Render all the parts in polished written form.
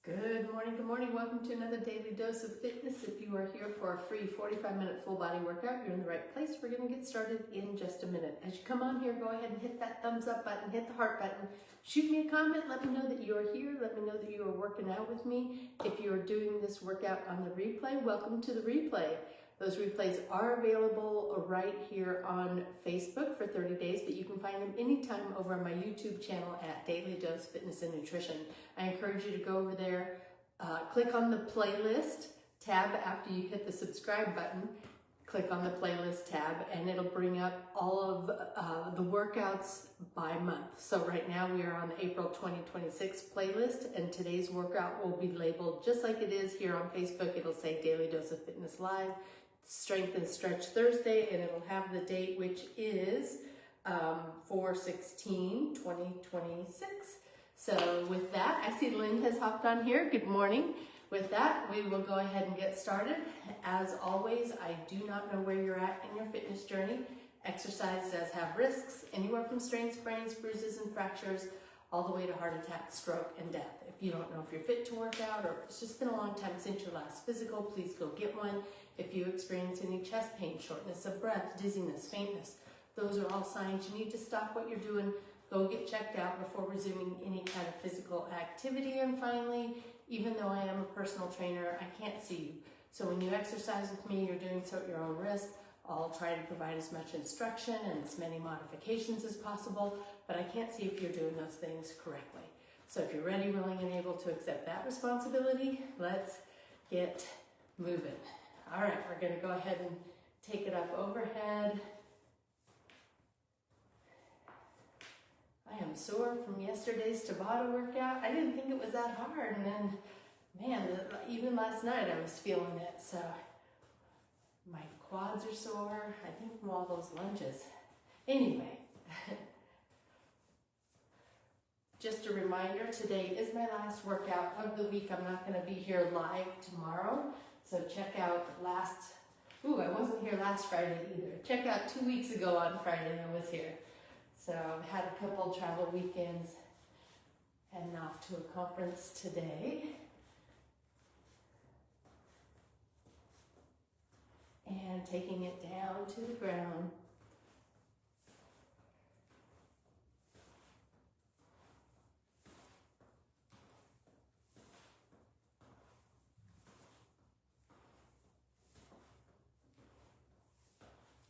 Good morning. Welcome to another Daily Dose of Fitness. If you are here for a free 45-minute full body workout, you're in the right place. We're going to get started in just a minute. As you come on here, go ahead and hit that thumbs up button, hit the heart button, shoot me a comment, let me know that you're here, let me know that you are working out with me. If you're doing this workout on the replay, welcome to the replay. Those replays are available right here on Facebook for 30 days, but you can find them anytime over on my YouTube channel at Daily Dose Fitness and Nutrition. I encourage you to go over there, click on the playlist tab after you hit the subscribe button, click on the playlist tab, and it'll bring up all of the workouts by month. So right now we are on the April 2026 playlist, and today's workout will be labeled just like it is here on Facebook. It'll say Daily Dose of Fitness Live, Strength and Stretch Thursday, and it'll have the date, which is 4/16/2026. So with that, I see Lynn has hopped on here. Good morning. With that, we will go ahead and get started. As always, I do not know where you're at in your fitness journey. Exercise does have risks, anywhere from strains, sprains, bruises, and fractures, all the way to heart attack, stroke, and death. If you don't know if you're fit to work out, or if it's just been a long time since your last physical, please go get one. If you experience any chest pain, shortness of breath, dizziness, faintness, those are all signs you need to stop what you're doing, go get checked out before resuming any kind of physical activity. And finally, even though I am a personal trainer, I can't see you. So when you exercise with me, you're doing so at your own risk. I'll try to provide as much instruction and as many modifications as possible, but I can't see if you're doing those things correctly. So if you're ready, willing, and able to accept that responsibility, let's get moving. All right, we're gonna go ahead and take it up overhead. I am sore from yesterday's Tabata workout. I didn't think it was that hard, and then, man, even last night I was feeling it. So my quads are sore, I think from all those lunges. Anyway, just a reminder, today is my last workout of the week. I'm not gonna be here live tomorrow, so check out I wasn't here last Friday either. Check out 2 weeks ago on Friday, I was here. So I've had a couple travel weekends, heading off to a conference today. And taking it down to the ground.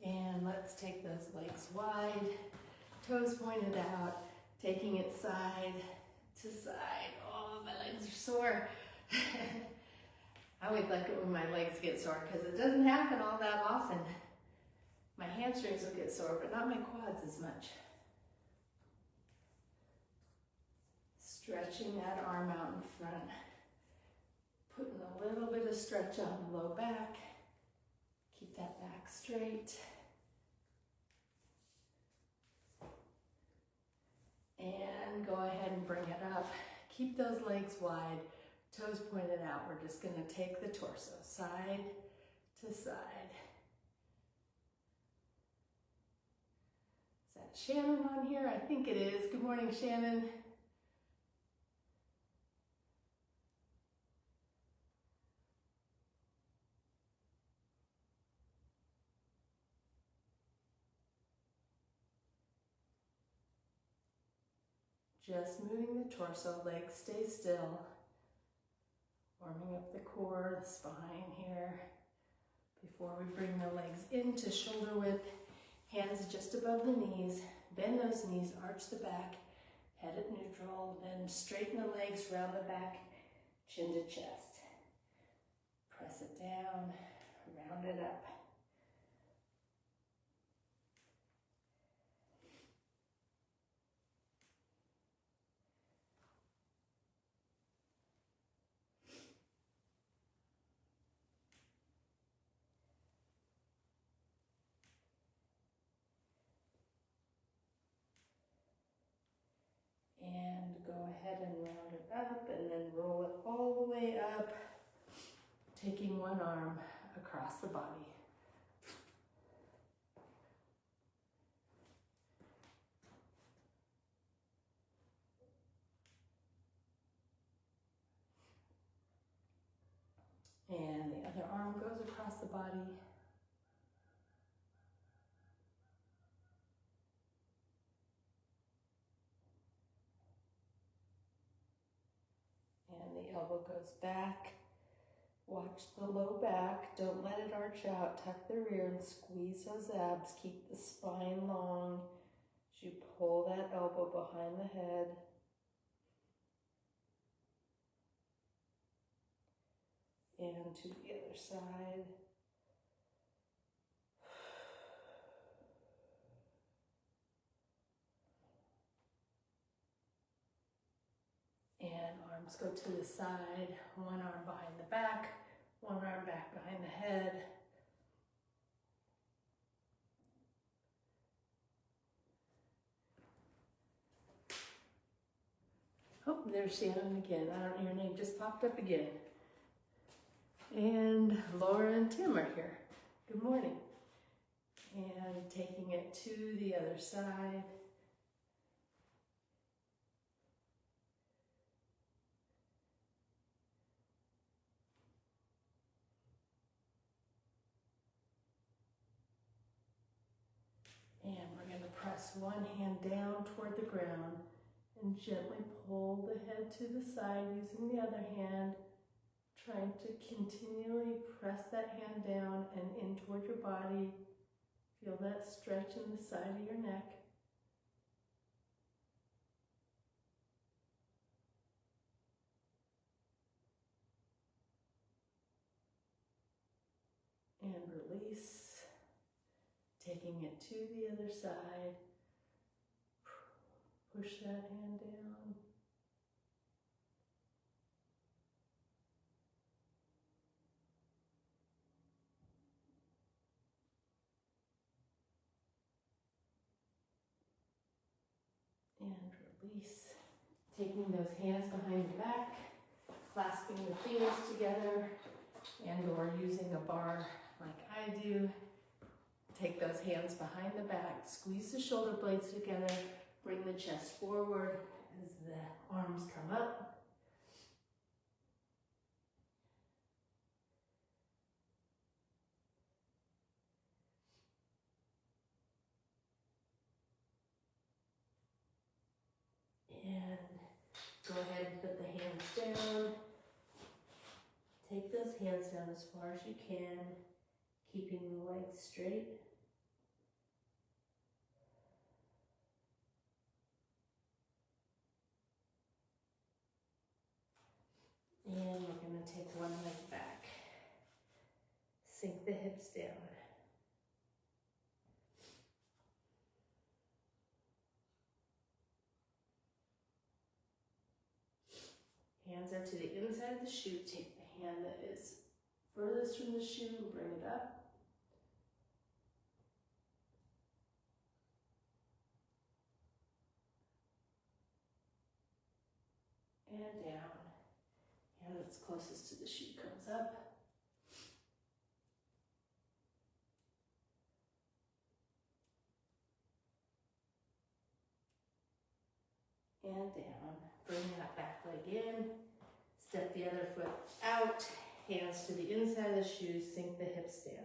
And let's take those legs wide, toes pointed out, taking it side to side. Oh, my legs are sore. I always like it when my legs get sore because it doesn't happen all that often. My hamstrings will get sore, but not my quads as much. Stretching that arm out in front. Putting a little bit of stretch on the low back. Keep that back straight. And go ahead and bring it up. Keep those legs wide, toes pointed out. We're just gonna take the torso side to side. Is that Shannon on here? I think it is. Good morning, Shannon. Just moving the torso, legs stay still. Warming up the core, the spine here. Before we bring the legs into shoulder width, hands just above the knees. Bend those knees, arch the back, head at neutral, then straighten the legs, round the back, chin to chest. Press it down, round it up. And go ahead and round it up and then roll it all the way up, taking one arm across the body. across the body. And the elbow goes back. Watch the low back. Don't let it arch out. Tuck the rear and squeeze those abs. Keep the spine long as you pull that elbow behind the head. And to the other side. And arms go to the side, one arm behind the back, one arm back behind the head. Oh, there's Shannon again. I don't know, your name just popped up again. And Laura and Tim are here. Good morning. And taking it to the other side. And we're going to press one hand down toward the ground and gently pull the head to the side using the other hand, trying to continually press that hand down and in toward your body. Feel that stretch in the side of your neck. And release, taking it to the other side. Push that hand down. And release, taking those hands behind the back, clasping the fingers together, and or using a bar like I do. Take those hands behind the back, squeeze the shoulder blades together, bring the chest forward as the arms come up. And go ahead and put the hands down. Take those hands down as far as you can, keeping the legs straight. And we're going to take one leg back. Sink the hips down. Hands are to the inside of the shoe. Take the hand that is furthest from the shoe and bring it up. And down. Hand that's closest to the shoe comes up. And down. Bring that back leg in. Step the other foot out. Hands to the inside of the shoe. Sink the hips down.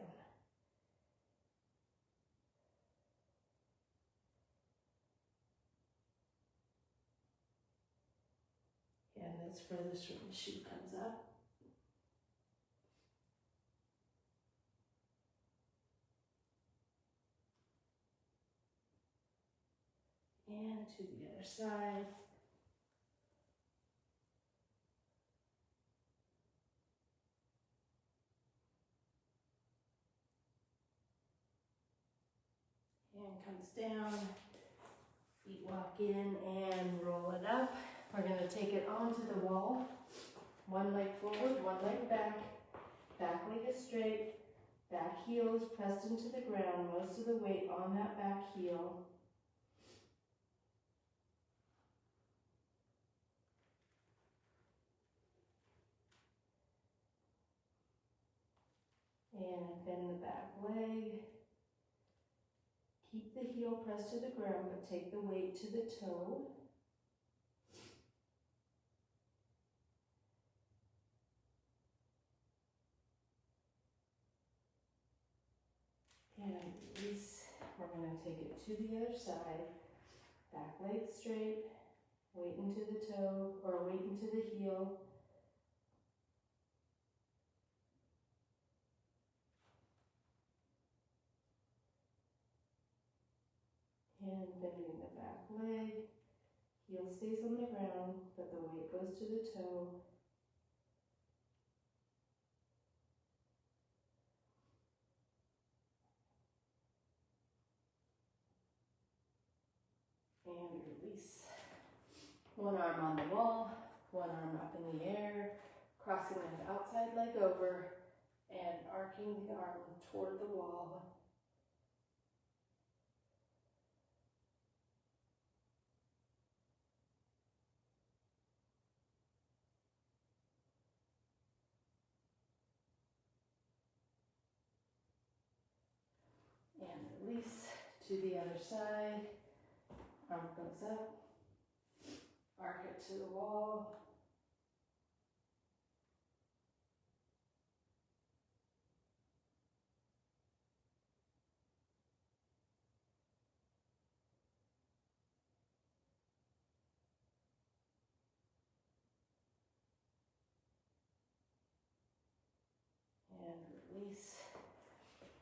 Hand that's furthest from the shoe comes up. And to the other side. Hand comes down, feet walk in and roll it up. We're going to take it onto the wall. One leg forward, one leg back. Back leg is straight. Back heel is pressed into the ground. Most of the weight on that back heel. And bend the back leg. Keep the heel pressed to the ground, but take the weight to the toe. And release. We're going to take it to the other side. Back leg straight. Weight into the toe or weight into the heel. And bending the back leg. Heel stays on the ground, but the weight goes to the toe. And release. One arm on the wall, one arm up in the air, crossing that outside leg over and arcing the arm toward the wall. And release to the other side. Arm goes up. Arc it to the wall. And release.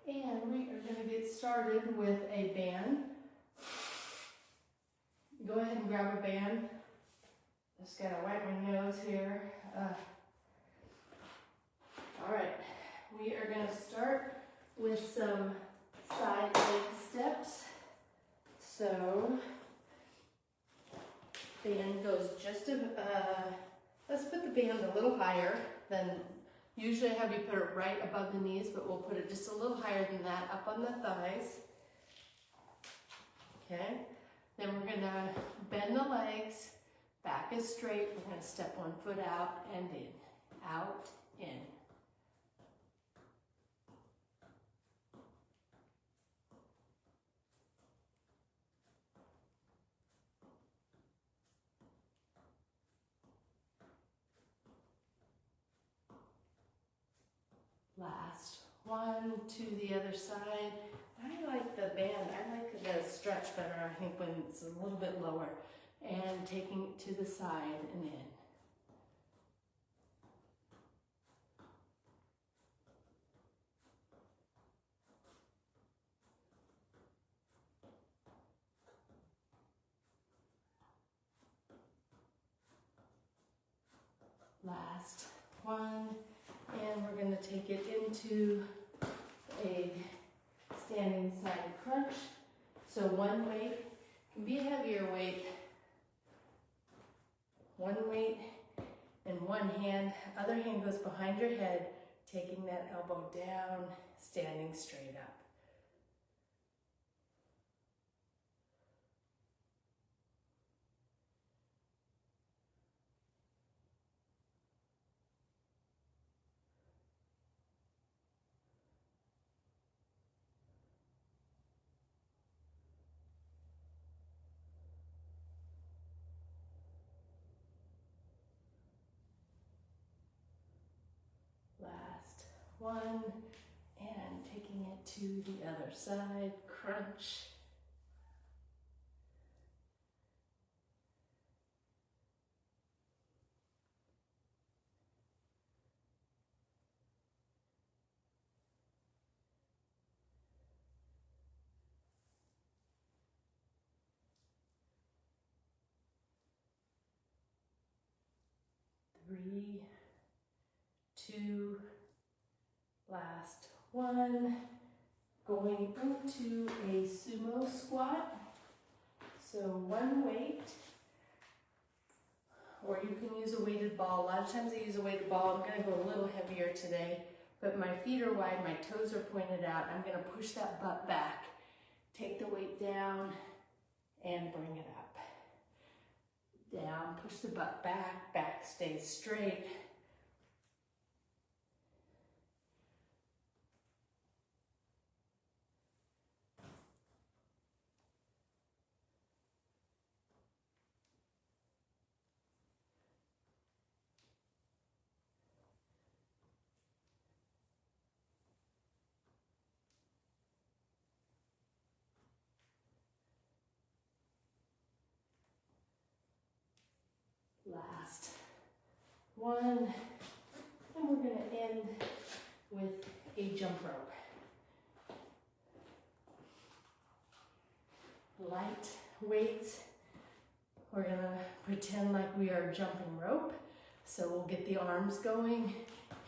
And we are going to get started with a band. Go ahead and grab a band. Just gotta wipe my nose here. All right, we are gonna start with some side leg steps. So, band goes just let's put the band a little higher than, usually I have you put it right above the knees, but we'll put it just a little higher than that, up on the thighs. Okay, then we're gonna bend the legs. Back is straight. We're going to step one foot out and in. Out, in. Last one to the other side. I like the band. I like the stretch better, I think, when it's a little bit lower. And taking it to the side and in. Last one. And we're going to take it into a standing side crunch. So one weight can be a heavier weight. One weight in one hand, other hand goes behind your head, taking that elbow down, standing straight up. Last one, and taking it to the other side, crunch. Three, two, last one. Going into a sumo squat. So one weight, or you can use a weighted ball. A lot of times I use a weighted ball. I'm going to go a little heavier today, but my feet are wide, my toes are pointed out. I'm going to push that butt back, take the weight down, and bring it up. Down, push the butt back, back stays straight. one, and we're going to end with a jump rope. Light weights. We're going to pretend like we are jumping rope. So we'll get the arms going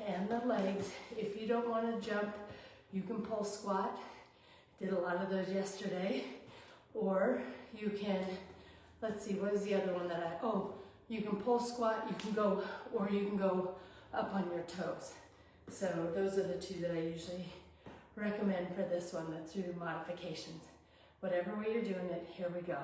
and the legs. If you don't want to jump, you can pull squat. Did a lot of those yesterday. Or you can, let's see, what is the other one that you can pull squat, you can go, or you can go up on your toes. So those are the two that I usually recommend for this one, that's through modifications. Whatever way you're doing it, here we go.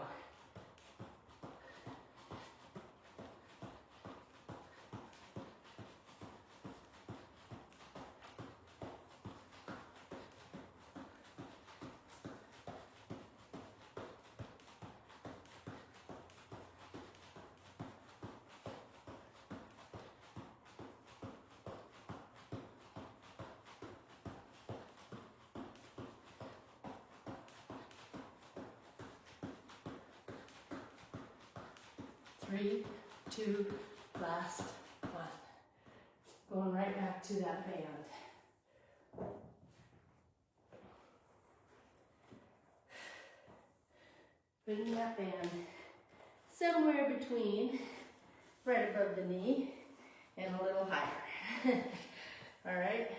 Three, two, last one. Going right back to that band. Putting that band somewhere between, right above the knee and a little higher. All right.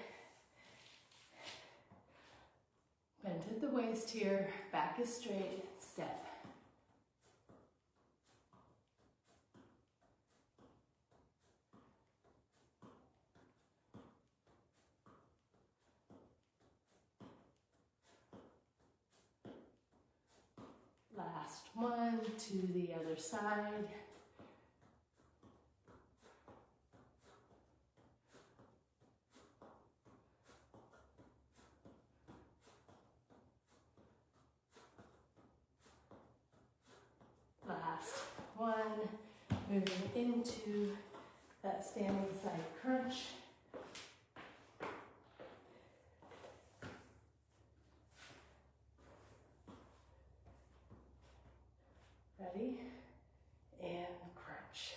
Bend at the waist here, back is straight, step. Last one to the other side. Last one, moving into that standing side crunch. Ready? And crunch.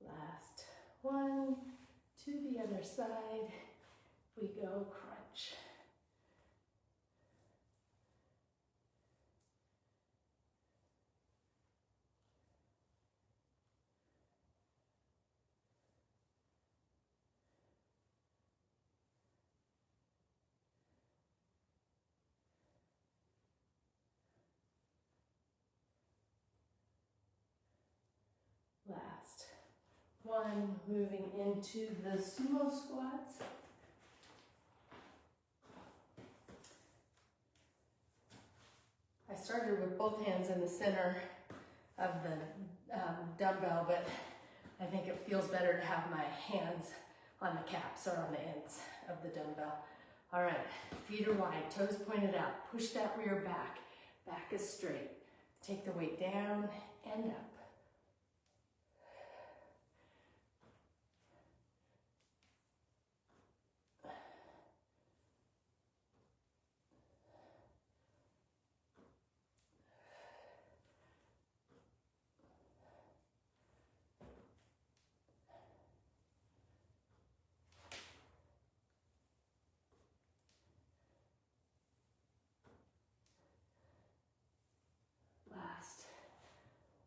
Last one to the other side. We go crunch. Last one, moving into the sumo squats. I started with both hands in the center of the dumbbell, but I think it feels better to have my hands on the caps or on the ends of the dumbbell. All right, feet are wide, toes pointed out. Push that rear back. Back is straight. Take the weight down and up.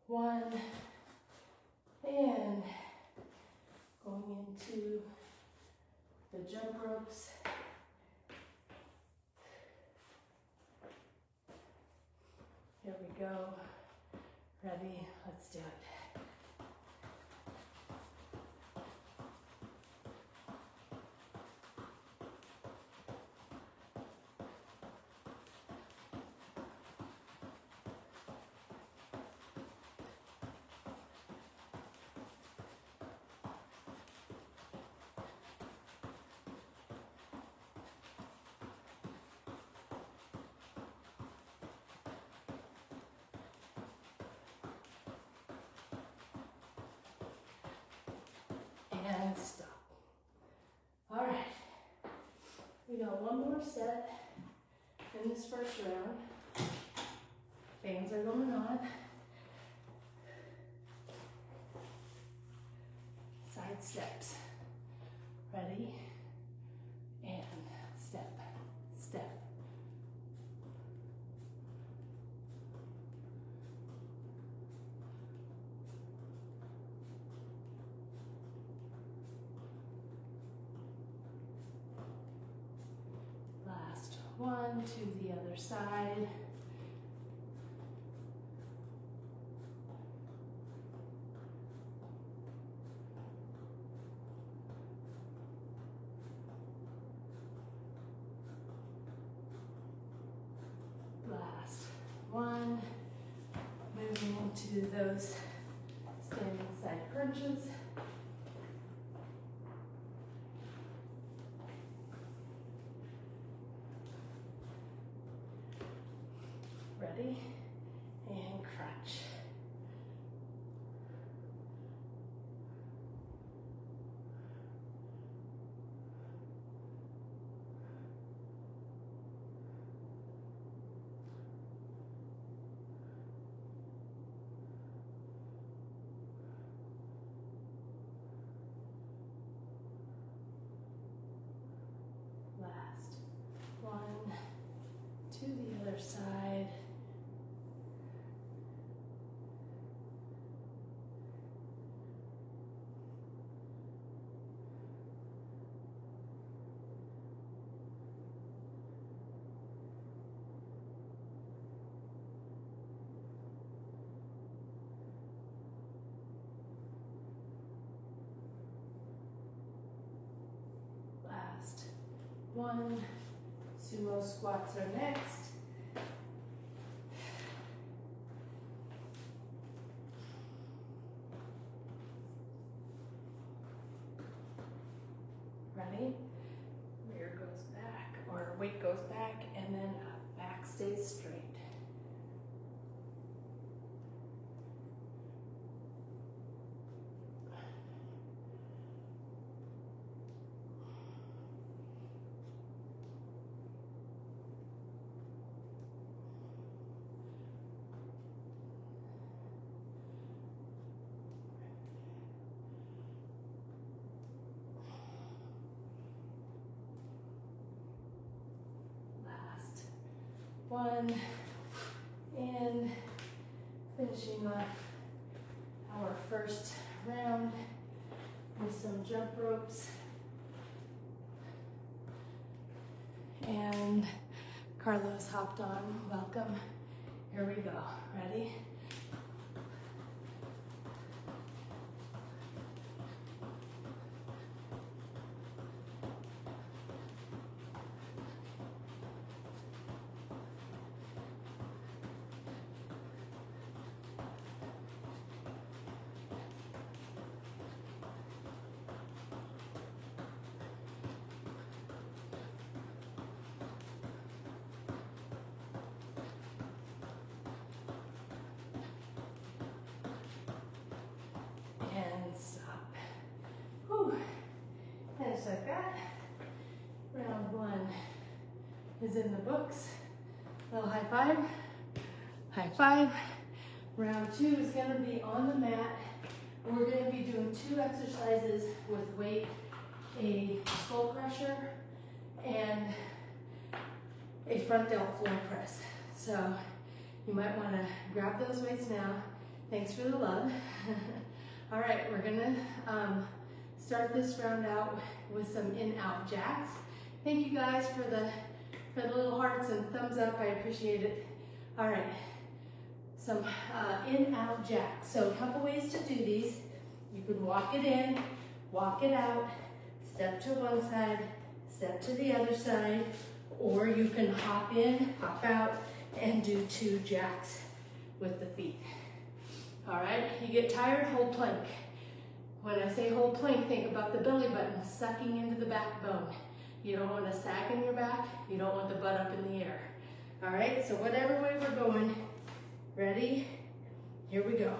One, and going into the jump ropes. Here we go. Ready? Let's do it. go one more set in this first round. Fans are going on. Side steps. Ready? And step, step. Last one to the other side. Last one. Moving into those standing side crunches. Ready? And crunch. Last one to the other side. Last one. Sumo squats are next. Ready? Rear goes back, or weight goes back, and then back stays straight. One, and finishing off our first round with some jump ropes. And Carlos hopped on, welcome. Here we go, ready? And stop. Whew. Finish like that. Round one is in the books. Little high five. High five. Round two is going to be on the mat. We're going to be doing 2 exercises with weight, a skull crusher, and a front delt floor press. So you might want to grab those weights now. Thanks for the love. All right, we're gonna start this round out with some in-out jacks. Thank you guys for the little hearts and thumbs up, I appreciate it. All right, some in-out jacks. So a couple ways to do these. You can walk it in, walk it out, step to one side, step to the other side, or you can hop in, hop out, and do 2 jacks with the feet. All right, you get tired, hold plank. When I say hold plank, think about the belly button sucking into the backbone. You don't want to sag in your back, you don't want the butt up in the air. All right, so whatever way we're going, ready? Here we go.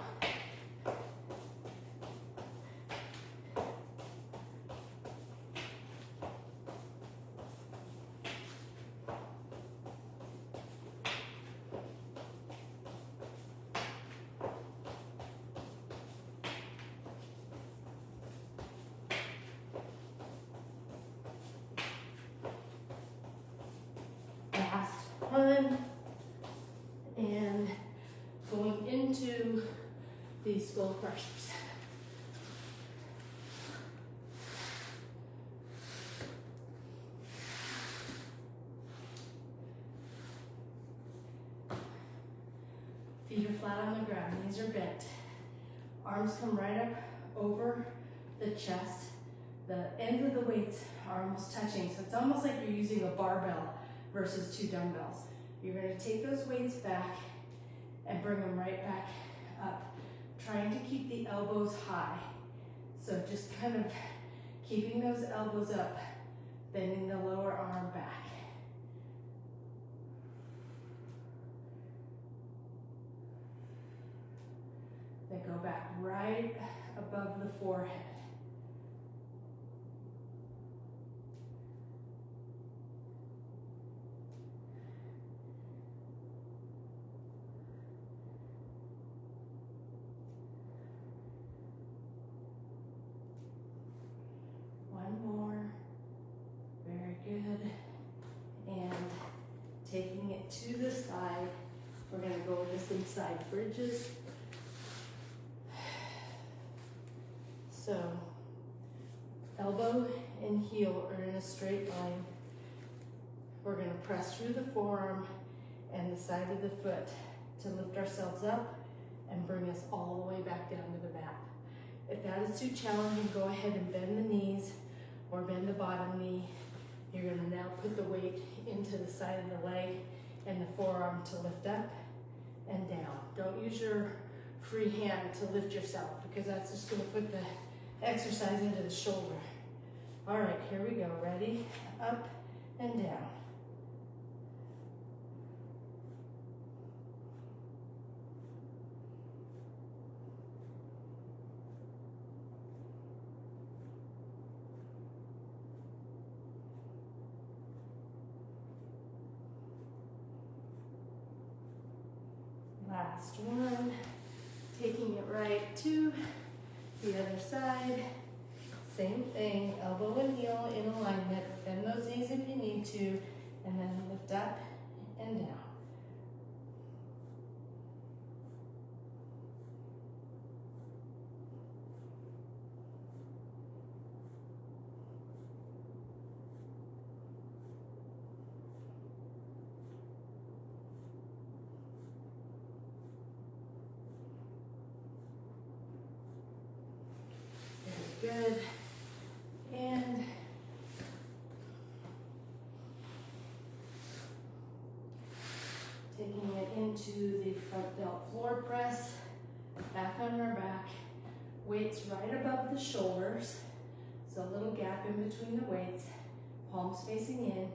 1. And going into these skull crushers. Feet are flat on the ground, knees are bent. Arms come right up over the chest. The ends of the weights are almost touching, so it's almost like you're using a barbell versus 2 dumbbells. You're going to take those weights back and bring them right back up, trying to keep the elbows high. So just kind of keeping those elbows up, bending the lower arm back. Then go back right above the forehead. One more. Very good. And taking it to the side, we're going to go into some side bridges. So, elbow and heel are in a straight line. We're going to press through the forearm and the side of the foot to lift ourselves up and bring us all the way back down to the mat. If that is too challenging, go ahead and bend the knees or bend the bottom knee. You're going to now put the weight into the side of the leg and the forearm to lift up and down. Don't use your free hand to lift yourself because that's just going to put the exercise into the shoulder. All right, here we go. Ready? Up and down. Last one. Taking it right to the other side. Same thing, elbow and heel in alignment. Bend those knees if you need to, and then lift up and down. Very good. And taking it into the front delt floor press, back on our back, weights right above the shoulders, so a little gap in between the weights, palms facing in,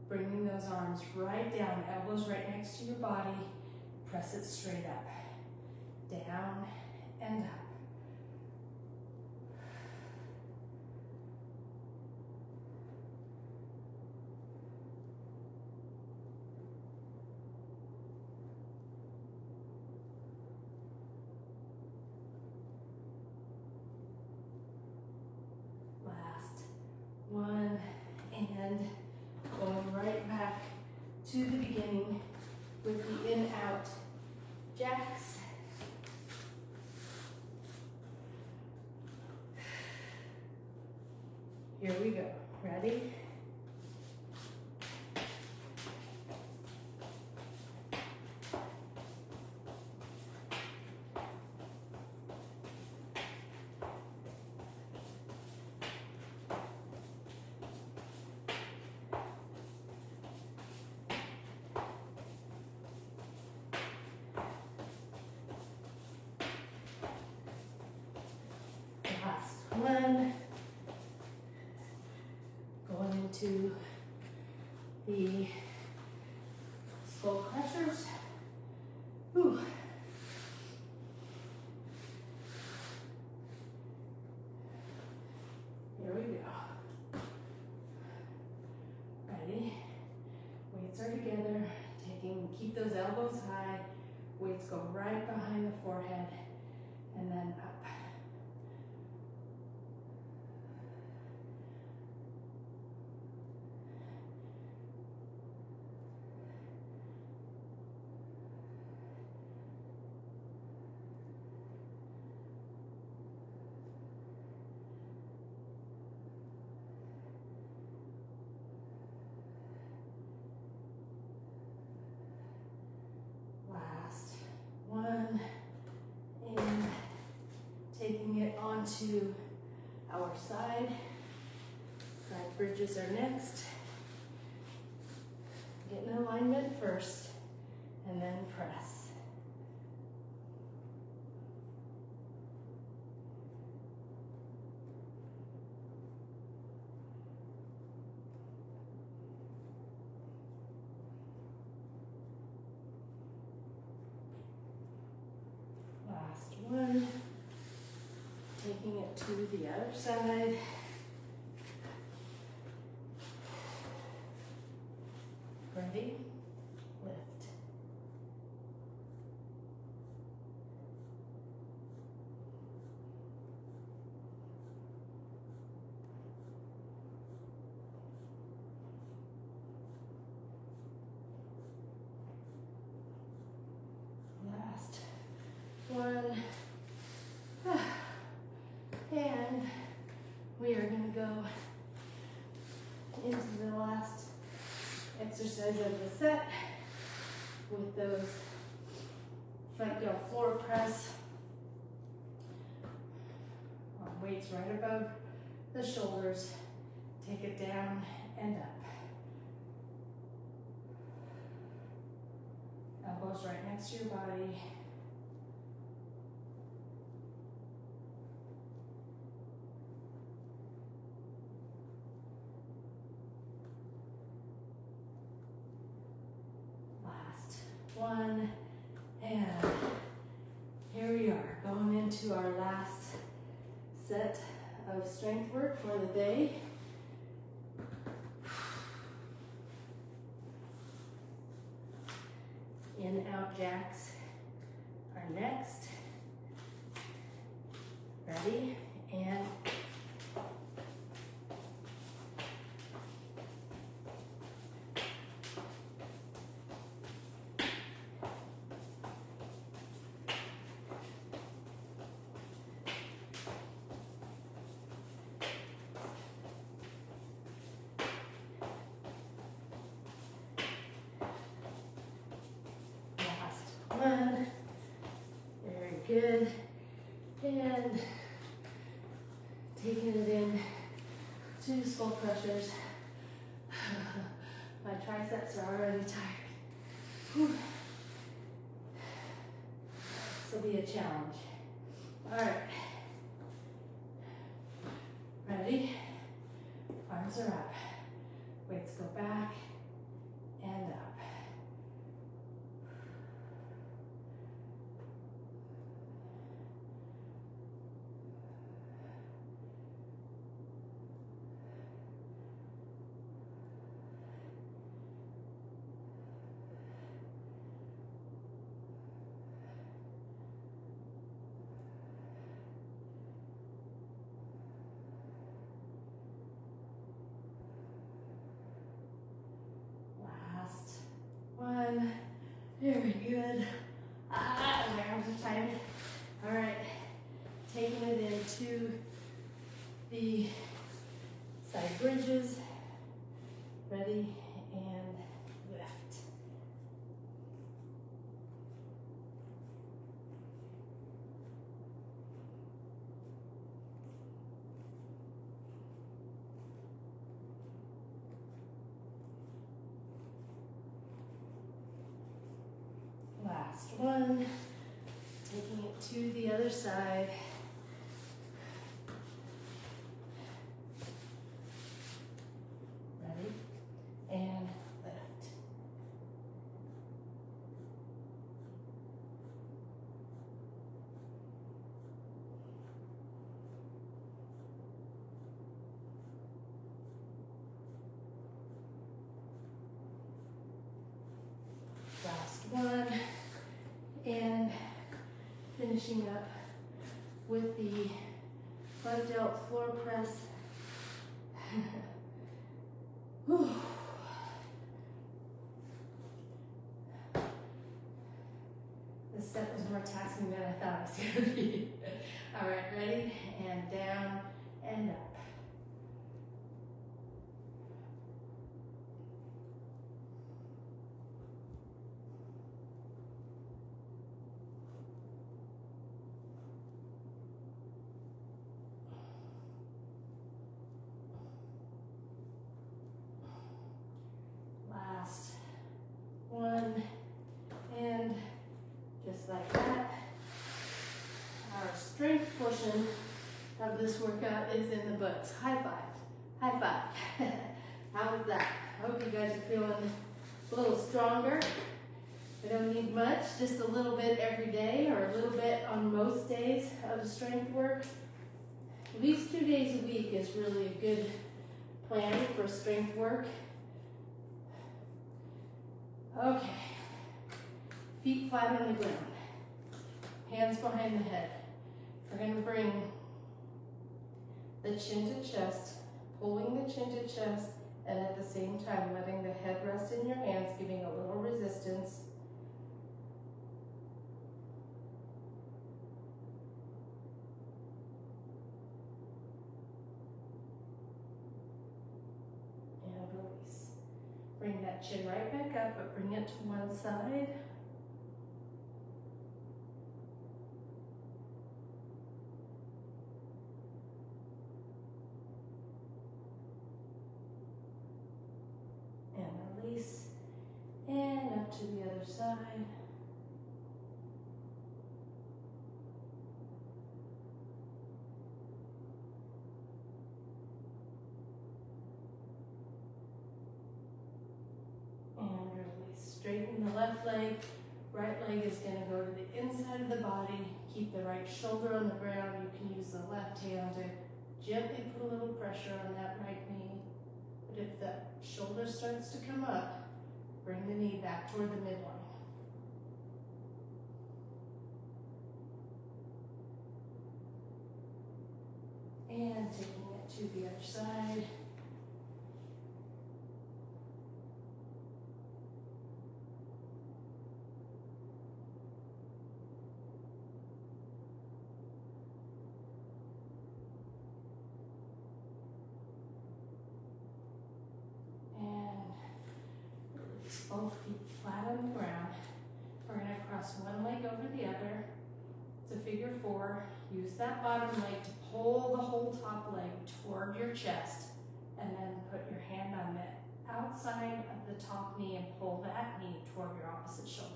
bringing those arms right down, elbows right next to your body, press it straight up, down and up. One, and going right back to the beginning with the in-out jacks. Here we go. Ready? Last one. Going into the skull crushers. Whew. Here we go. Ready? Weights are together. Keep those elbows high. Weights go right behind the forehead and then up. on to our side. Side bridges are next. Get in alignment first and then press. Last one. Taking it to the other side. Ready? Lift. Last one. And we are going to go into the last exercise of the set with those front delt floor press on weights right above the shoulders. Take it down and up. Elbows right next to your body. One, and here we are going into our last set of strength work for the day. In, out jacks are next. Ready? And one, very good, and taking it in, 2 skull crushers. My triceps are already tired. Whew. This will be a challenge. All right, ready? Arms are up, weights go back and up. One, very good. My arms are tired. All right, taking it into the side bridges. Ready, and lift. Last one, taking it to the other side. Ready? And lift. Last one. And finishing up with the front delt floor press. This step was more taxing than I thought it was going to be. All right, ready? And down and up. portion of this workout is in the books. High five. High five. How was that? I hope you guys are feeling a little stronger. I don't need much, just a little bit every day or a little bit on most days of strength work. At least 2 days a week is really a good plan for strength work. Okay, feet flat on the ground, hands behind the head. We're going to bring the chin to chest, pulling the chin to chest, and at the same time letting the head rest in your hands, giving a little resistance. And release. Bring that chin right back up, but bring it to one side. Release, and up to the other side. And release. Straighten the left leg. Right leg is going to go to the inside of the body. Keep the right shoulder on the ground. You can use the left hand to gently put a little pressure on that right knee. But if the shoulder starts to come up, bring the knee back toward the midline. And taking it to the other side. Both feet flat on the ground. We're going to cross one leg over the other. It's a figure four. Use that bottom leg to pull the whole top leg toward your chest, and then put your hand on the outside of the top knee and pull that knee toward your opposite shoulder.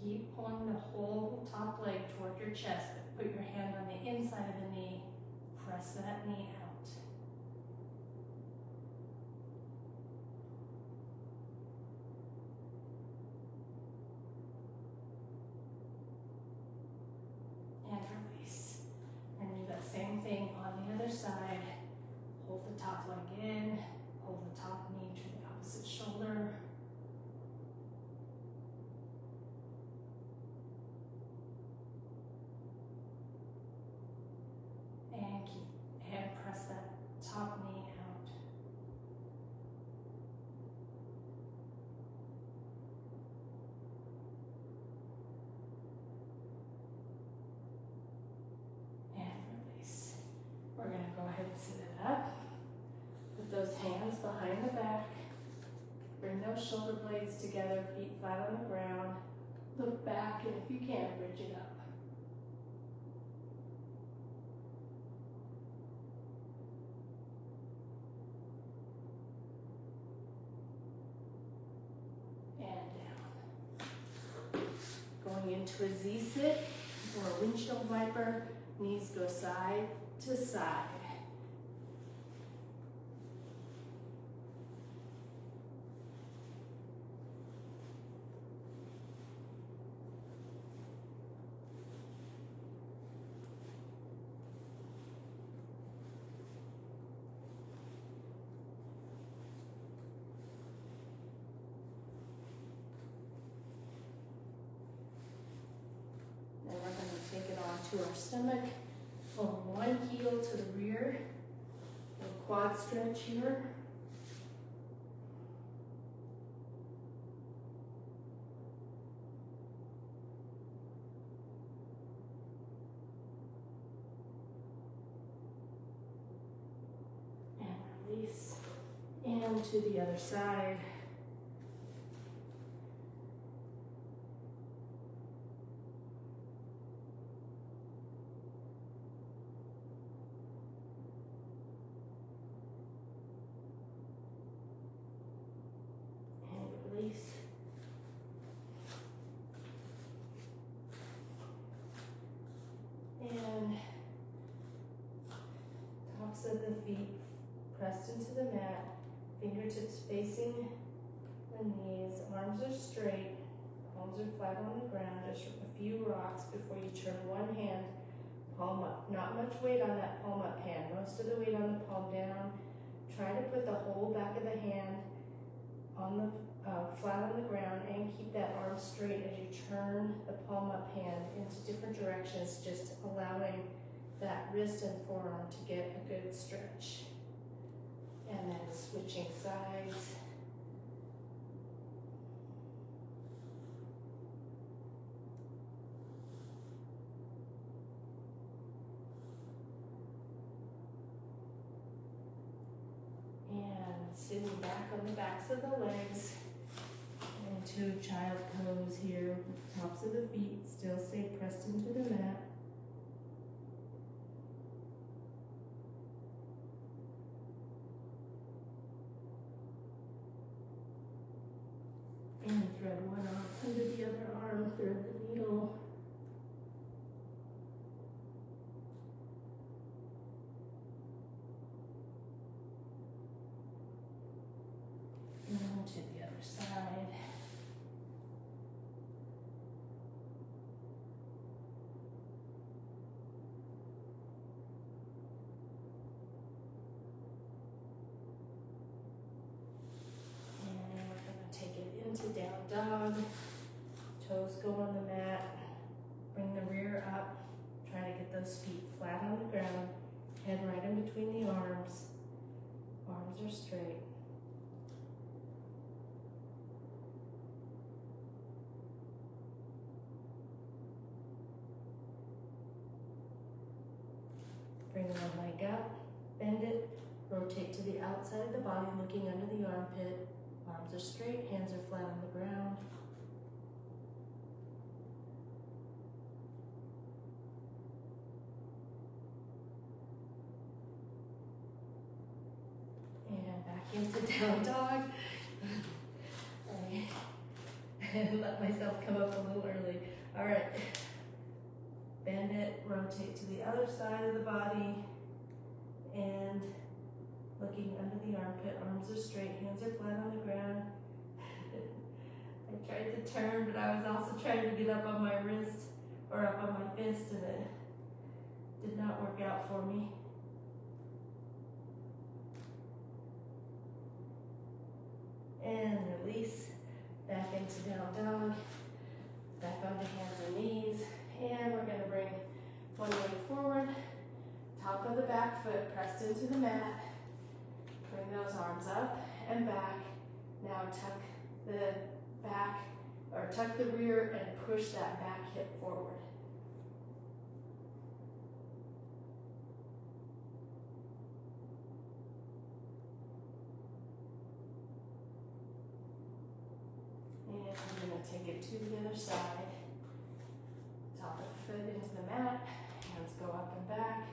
Keep pulling the whole top leg toward your chest, but put your hand on the inside of the knee. Press that knee out. And release. And do that same thing on the other side. Hold the top leg in, hold the top knee to the opposite shoulder. And press that top knee out. And release. We're going to go ahead and sit it up. Put those hands behind the back. Bring those shoulder blades together, feet flat on the ground. Look back, and if you can, bridge it up. Into a Z-sit or a windshield wiper. Knees go side to side. Take it onto our stomach, pull one heel to the rear, a quad stretch here. And release, and to the other side. tops of the feet pressed into the mat, fingertips facing the knees, arms are straight, palms are flat on the ground, just a few rocks before you turn one hand, palm up. Not much weight on that palm up hand, most of the weight on the palm down. Try to put the whole back of the hand on the flat on the ground and keep that arm straight as you turn the palm up hand into different directions, just allowing that wrist and forearm to get a good stretch. And then switching sides. And sitting back on the backs of the legs into child pose here. Tops of the feet still stay pressed into the mat. And thread one arm under the other arm, thread the needle. And to the other side. Take it into down dog. Toes go on the mat. Bring the rear up. Try to get those feet flat on the ground. Head right in between the arms. Arms are straight. Bring one leg up. Bend it. Rotate to the outside of the body, looking under the armpit. Arms are straight, hands are flat on the ground. And back into down dog. I let myself come up a little early. All right. Bend it, rotate to the other side of the body, and looking under the armpit, arms are straight, hands are flat on the ground. I tried to turn, but I was also trying to get up on my wrist, or up on my fist, and it did not work out for me. And release, back into down dog, back onto hands and knees, and we're gonna bring one leg forward, top of the back foot pressed into the mat. Bring those arms up and back. Now tuck the back, or tuck the rear and push that back hip forward. And I'm gonna take it to the other side. Top of the foot into the mat, hands go up and back.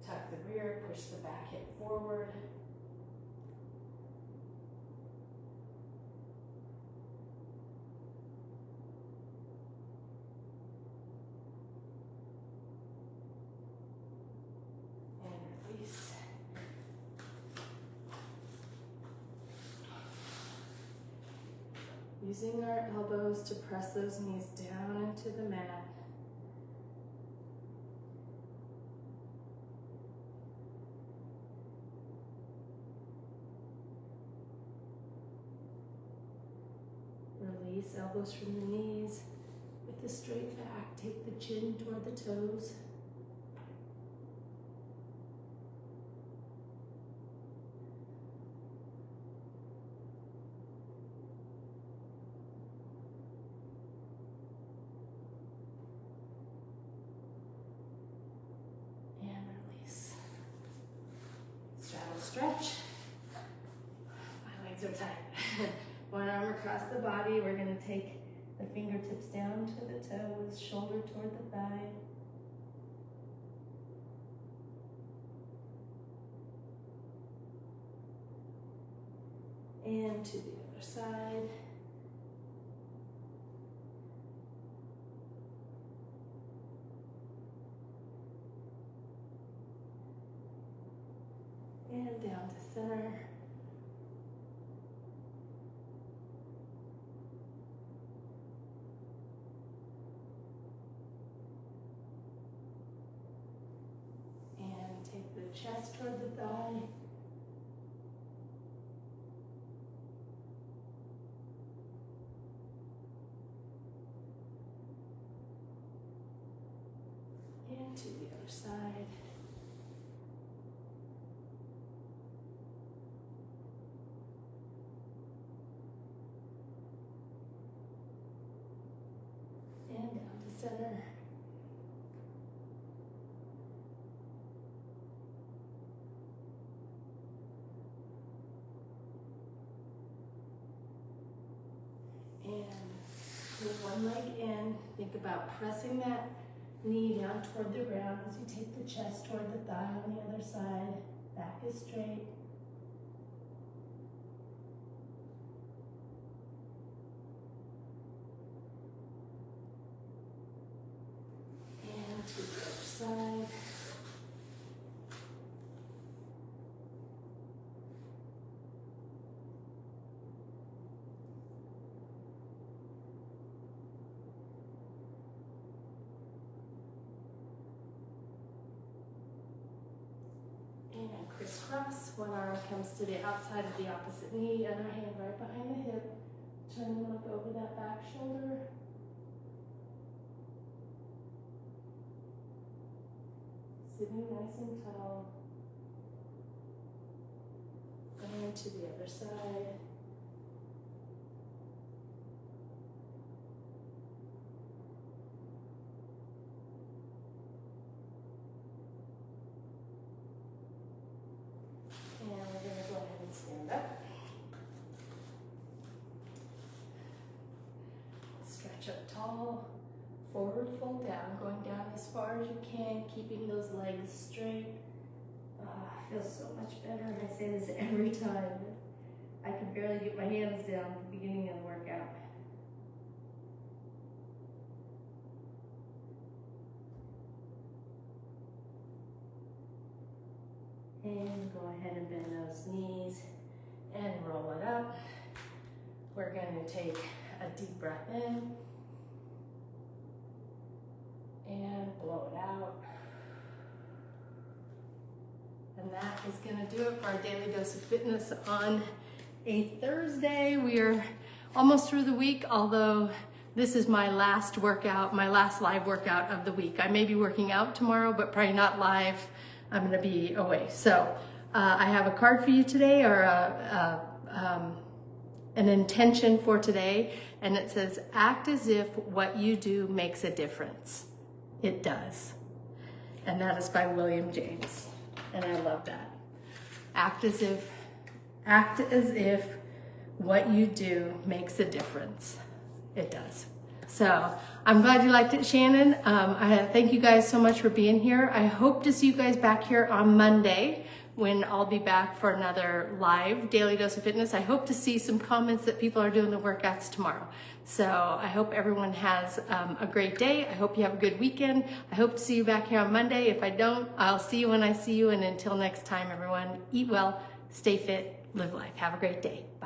Tuck the rear, push the back hip forward. Using our elbows to press those knees down into the mat. Release elbows from the knees with the straight back. Take the chin toward the toes. Stretch. My legs are tight. One arm across the body. We're going to take the fingertips down to the toes, shoulder toward the thigh. And to the other side. down to center. And take the chest toward the thigh. And to the other side. And down to center. And with one leg in, think about pressing that knee down toward the ground as you take the chest toward the thigh on the other side. Back is straight. And to the other side. And crisscross. One arm comes to the outside of the opposite knee, other hand right behind the hip. Turn and look over that back shoulder. Sitting nice and tall. And to the other side. And we're going to go ahead and stand up. Stretch up tall. Forward fold down, going down as far as you can, keeping those legs straight. Feels so much better. I say this every time. I can barely get my hands down at the beginning of the workout. And go ahead and bend those knees and roll it up. We're going to take a deep breath in and blow it out. And that is going to do it for our Daily Dose of Fitness on a Thursday. We are almost through the week, although this is my last workout, my last live workout of the week. I may be working out tomorrow, but probably not live. I'm going to be away. So I have a card for you today, or an intention for today, and it says, act as if what you do makes a difference. It does. And that is by William James. And I love that. Act as if what you do makes a difference. It does. So I'm glad you liked it, Shannon. I thank you guys so much for being here. I hope to see you guys back here on Monday when I'll be back for another live Daily Dose of Fitness. I hope to see some comments that people are doing the workouts tomorrow. So I hope everyone has a great day. I hope you have a good weekend. I hope to see you back here on Monday. If I don't, I'll see you when I see you. And until next time, everyone, eat well, stay fit, live life. Have a great day. Bye.